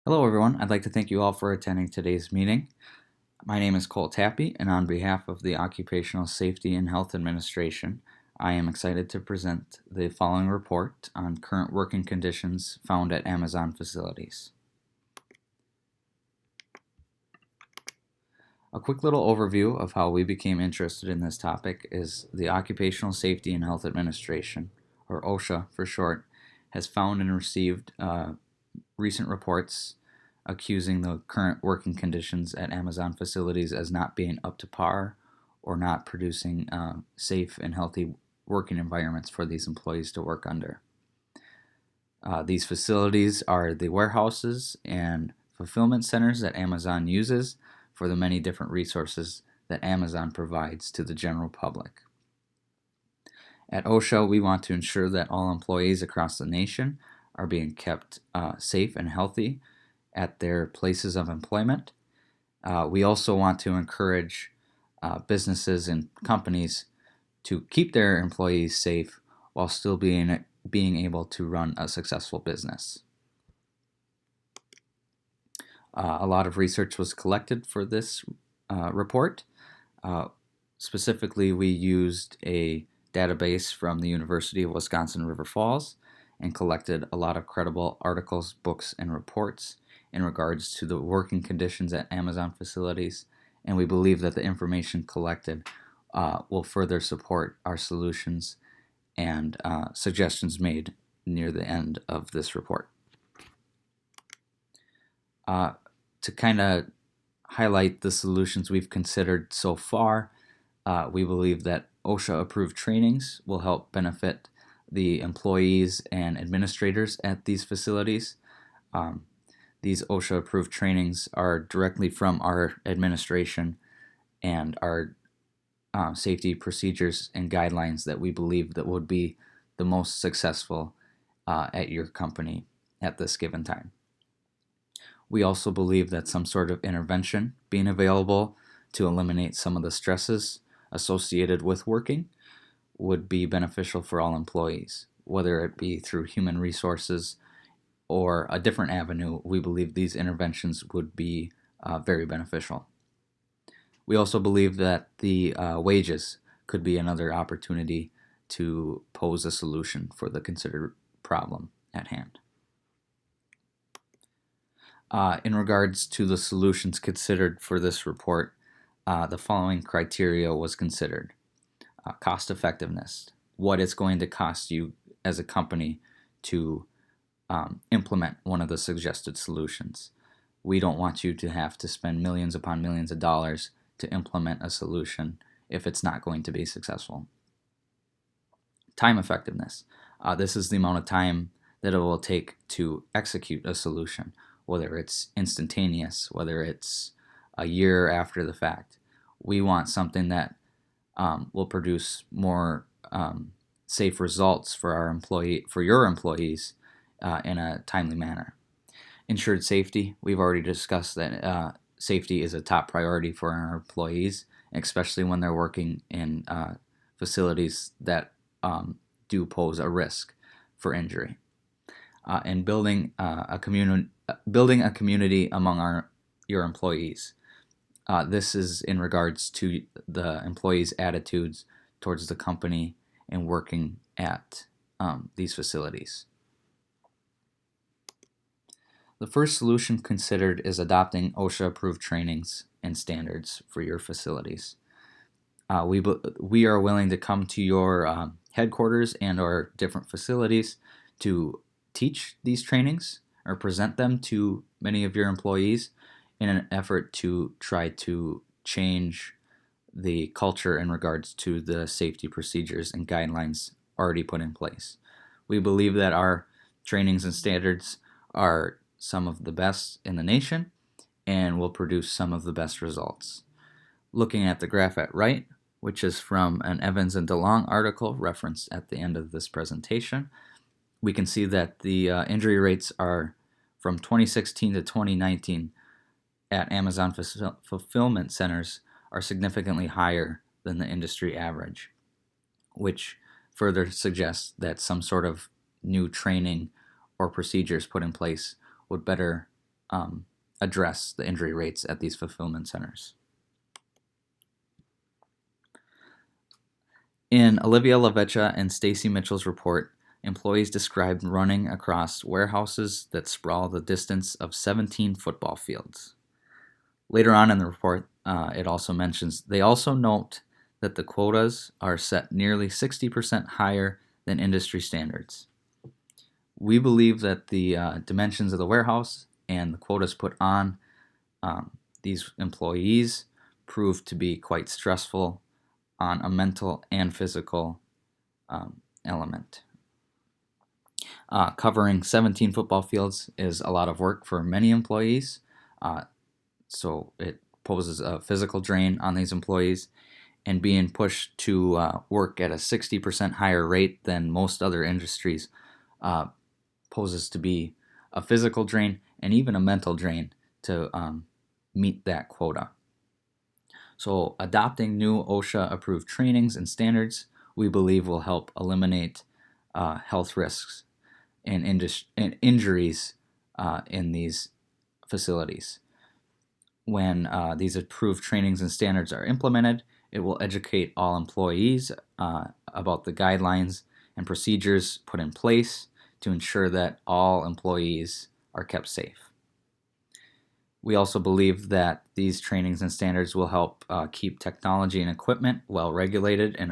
Hello, everyone. I'd like to thank you all for attending today's meeting. My name is Cole Tappy, and on behalf of the Occupational Safety and Health Administration, I am excited to present the following report on current working conditions found at Amazon facilities. A quick little overview of how we became interested in this topic is the Occupational Safety and Health Administration, or OSHA for short, has found and received recent reports accusing the current working conditions at Amazon facilities as not being up to par or not producing safe and healthy working environments for these employees to work under. These facilities are the warehouses and fulfillment centers that Amazon uses for the many different resources that Amazon provides to the general public. At OSHA, we want to ensure that all employees across the nation are being kept safe and healthy at their places of employment. We also want to encourage businesses and companies to keep their employees safe while still being able to run a successful business. A lot of research was collected for this report. Specifically, we used a database from the University of Wisconsin River Falls and collected a lot of credible articles, books, and reports in regards to the working conditions at Amazon facilities, and we believe that the information collected will further support our solutions and suggestions made near the end of this report. To kind of highlight the solutions we've considered so far, we believe that OSHA-approved trainings will help benefit the employees and administrators at these facilities. These OSHA-approved trainings are directly from our administration and are safety procedures and guidelines that we believe that would be the most successful at your company at this given time. We also believe that some sort of intervention being available to eliminate some of the stresses associated with working would be beneficial for all employees, whether it be through human resources or a different avenue. We believe these interventions would be very beneficial. We also believe that the wages could be another opportunity to pose a solution for the considered problem at hand. In regards to the solutions considered for this report, the following criteria was considered. Cost effectiveness, what it's going to cost you as a company to implement one of the suggested solutions. We don't want you to have to spend millions upon millions of dollars to implement a solution if it's not going to be successful. Time effectiveness, this is the amount of time that it will take to execute a solution, whether it's instantaneous, whether it's a year after the fact. We want something that will produce more safe results for your employees in a timely manner. Ensured safety, we've already discussed that safety is a top priority for our employees, especially when they're working in facilities that do pose a risk for injury. And building a community among your employees. This is in regards to the employees' attitudes towards the company and working at these facilities. The first solution considered is adopting OSHA-approved trainings and standards for your facilities. We are willing to come to your headquarters and or different facilities to teach these trainings or present them to many of your employees in an effort to try to change the culture in regards to the safety procedures and guidelines already put in place. We believe that our trainings and standards are some of the best in the nation and will produce some of the best results. Looking at the graph at right, which is from an Evans and DeLong article referenced at the end of this presentation, we can see that the injury rates are from 2016 to 2019 at Amazon fulfillment centers are significantly higher than the industry average, which further suggests that some sort of new training or procedures put in place would better address the injury rates at these fulfillment centers. In Olivia LaVecchia and Stacy Mitchell's report, employees described running across warehouses that sprawl the distance of 17 football fields. Later on in the report, it also mentions they also note that the quotas are set nearly 60% higher than industry standards. We believe that the dimensions of the warehouse and the quotas put on these employees proved to be quite stressful on a mental and physical element. Covering 17 football fields is a lot of work for many employees, so it poses a physical drain on these employees, and being pushed to work at a 60% higher rate than most other industries poses to be a physical drain and even a mental drain to meet that quota. So adopting new OSHA-approved trainings and standards, we believe, will help eliminate health risks and injuries in these facilities. When these approved trainings and standards are implemented, it will educate all employees about the guidelines and procedures put in place to ensure that all employees are kept safe. We also believe that these trainings and standards will help keep technology and equipment well regulated and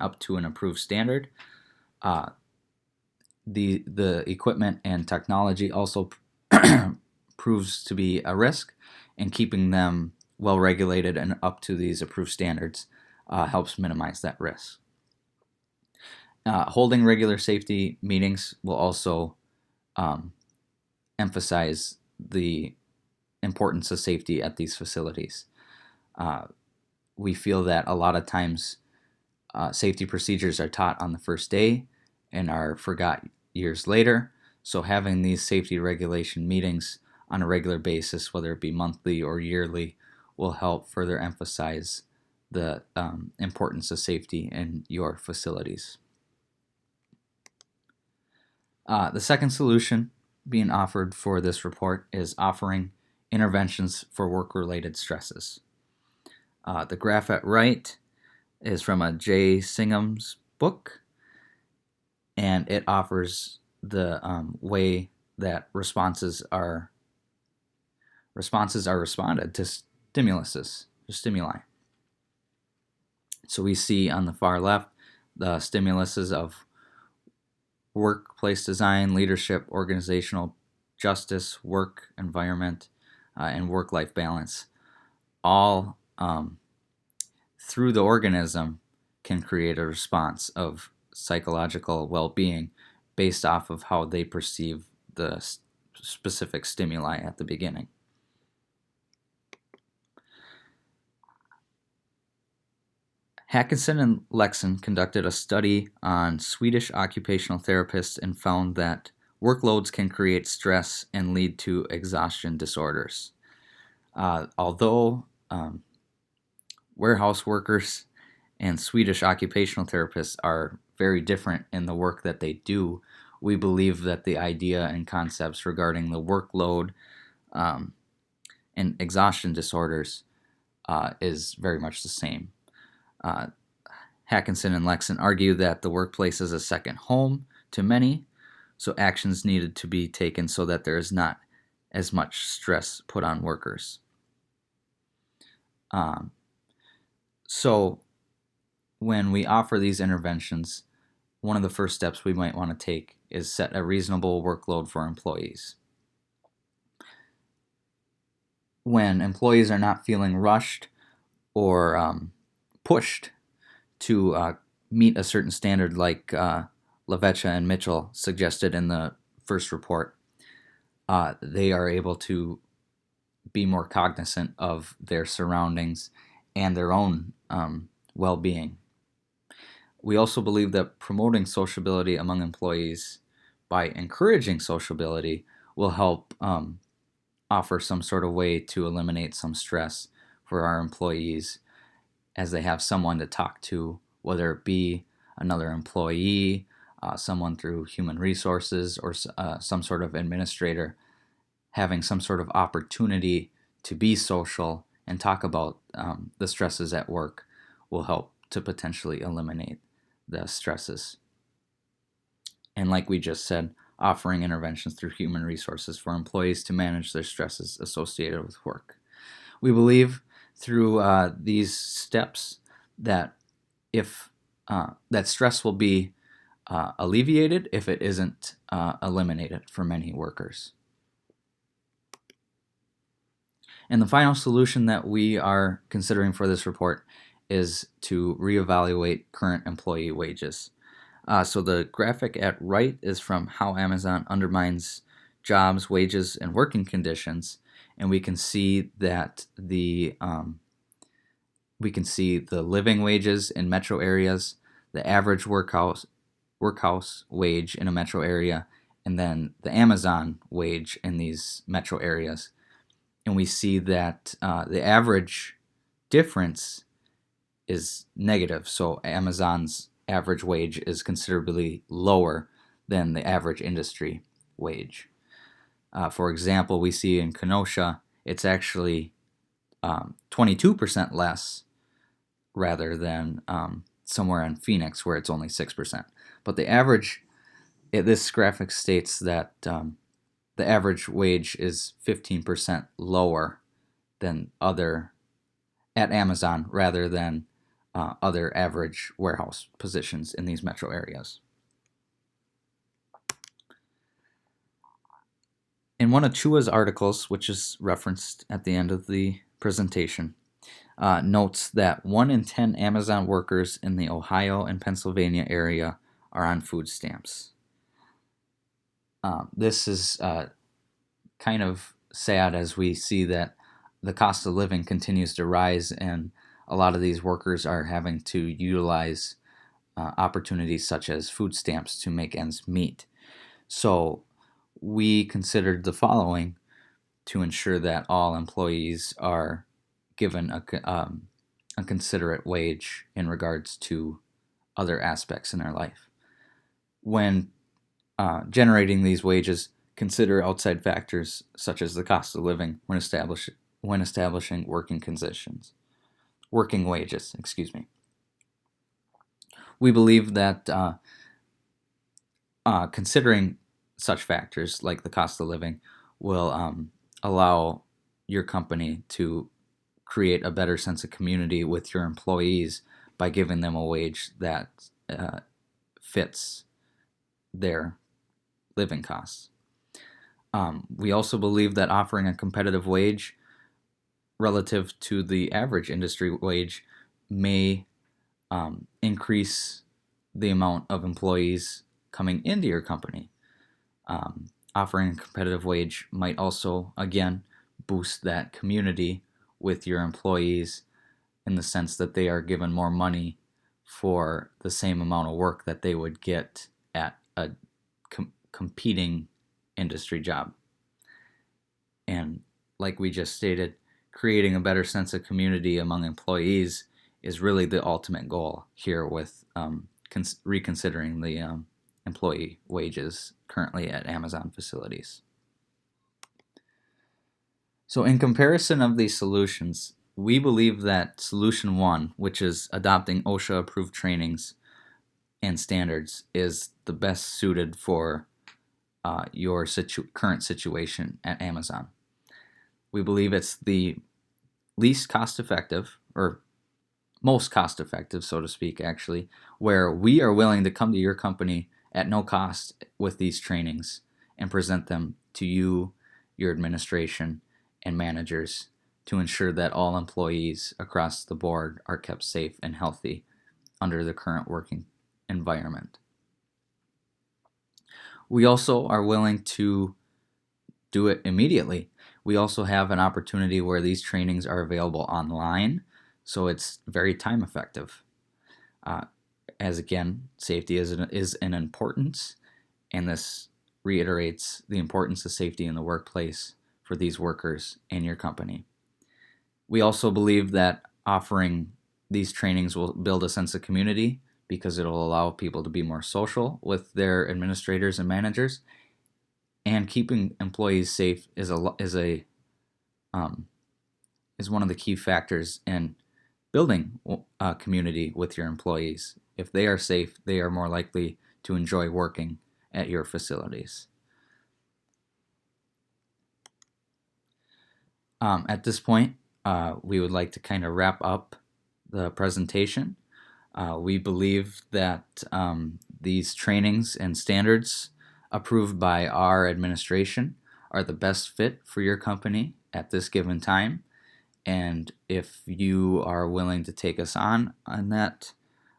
up to an approved standard. The equipment and technology also proves to be a risk, and keeping them well regulated and up to these approved standards helps minimize that risk. Holding regular safety meetings will also emphasize the importance of safety at these facilities. We feel that a lot of times safety procedures are taught on the first day and are forgot years later. So having these safety regulation meetings on a regular basis, whether it be monthly or yearly, will help further emphasize the importance of safety in your facilities. The second solution being offered for this report is offering interventions for work-related stresses. The graph at right is from a Jay Singham's book, and it offers the way that responses are responded to stimuli. So we see on the far left the stimuluses of workplace design, leadership, organizational justice, work environment, and work-life balance. All through the organism can create a response of psychological well-being based off of how they perceive the specific stimuli at the beginning. Hackinson and Lexon conducted a study on Swedish occupational therapists and found that workloads can create stress and lead to exhaustion disorders. Although warehouse workers and Swedish occupational therapists are very different in the work that they do, we believe that the idea and concepts regarding the workload and exhaustion disorders is very much the same. Hackinson and Lexon argue that the workplace is a second home to many, so actions needed to be taken so that there is not as much stress put on workers. So when we offer these interventions, one of the first steps we might want to take is set a reasonable workload for employees. When employees are not feeling rushed or pushed to meet a certain standard like LaVecchia and Mitchell suggested in the first report, they are able to be more cognizant of their surroundings and their own well-being. We also believe that promoting sociability among employees by encouraging sociability will help offer some sort of way to eliminate some stress for our employees as they have someone to talk to, whether it be another employee, someone through human resources, or some sort of administrator. having some sort of opportunity to be social and talk about the stresses at work will help to potentially eliminate the stresses. And like we just said, offering interventions through human resources for employees to manage their stresses associated with work. We believe through these steps that if that stress will be alleviated if it isn't eliminated for many workers. And the final solution that we are considering for this report is to reevaluate current employee wages. So the graphic at right is from How Amazon Undermines Jobs, Wages, and Working Conditions, and we can see that the living wages in metro areas, the average workhouse wage in a metro area, and then the Amazon wage in these metro areas. And we see that the average difference is negative. So Amazon's average wage is considerably lower than the average industry wage. For example, we see in Kenosha, it's actually 22% less rather than somewhere in Phoenix where it's only 6%. But the average, this graphic states that the average wage is 15% lower than at Amazon rather than other average warehouse positions in these metro areas. In one of Chua's articles, which is referenced at the end of the presentation, notes that 1 in 10 Amazon workers in the Ohio and Pennsylvania area are on food stamps. This is kind of sad as we see that the cost of living continues to rise and a lot of these workers are having to utilize opportunities such as food stamps to make ends meet. So we considered the following to ensure that all employees are given a considerate wage in regards to other aspects in their life. When generating these wages, consider outside factors such as the cost of living when establishing working wages. We believe that considering such factors like the cost of living will allow your company to create a better sense of community with your employees by giving them a wage that fits their living costs. We also believe that offering a competitive wage relative to the average industry wage may increase the amount of employees coming into your company. Offering a competitive wage might also, again, boost that community with your employees in the sense that they are given more money for the same amount of work that they would get at a competing industry job. And like we just stated, creating a better sense of community among employees is really the ultimate goal here with reconsidering the employee wages currently at Amazon facilities. So in comparison of these solutions, we believe that solution 1, which is adopting OSHA approved trainings and standards, is the best suited for your current situation at Amazon. We believe it's the least cost effective, or most cost effective, so to speak, actually, where we are willing to come to your company at no cost with these trainings and present them to you, your administration, and managers to ensure that all employees across the board are kept safe and healthy under the current working environment. We also are willing to do it immediately. We also have an opportunity where these trainings are available online, so it's very time effective. As again, safety is an importance, and this reiterates the importance of safety in the workplace for these workers and your company. We also believe that offering these trainings will build a sense of community because it'll allow people to be more social with their administrators and managers, And keeping employees safe is one of the key factors in building a community with your employees. If they are safe, they are more likely to enjoy working at your facilities. At this point, we would like to kind of wrap up the presentation. We believe that these trainings and standards approved by our administration are the best fit for your company at this given time. And if you are willing to take us on that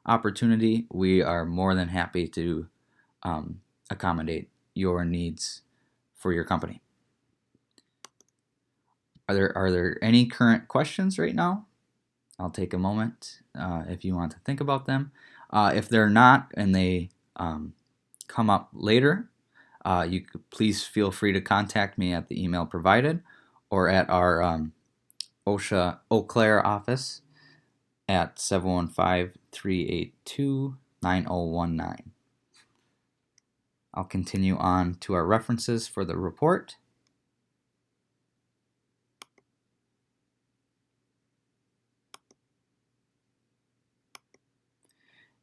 opportunity, we are more than happy to accommodate your needs for your company. Are there any current questions right now? I'll take a moment if you want to think about them. If they're not and they come up later, you could please feel free to contact me at the email provided or at our OSHA Eau Claire office at 715-382-9019. I'll continue on to our references for the report.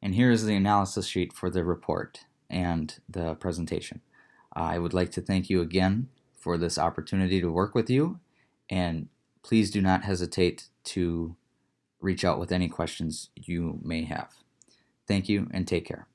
And here is the analysis sheet for the report and the presentation. I would like to thank you again for this opportunity to work with you, and please do not hesitate to reach out with any questions you may have. Thank you and take care.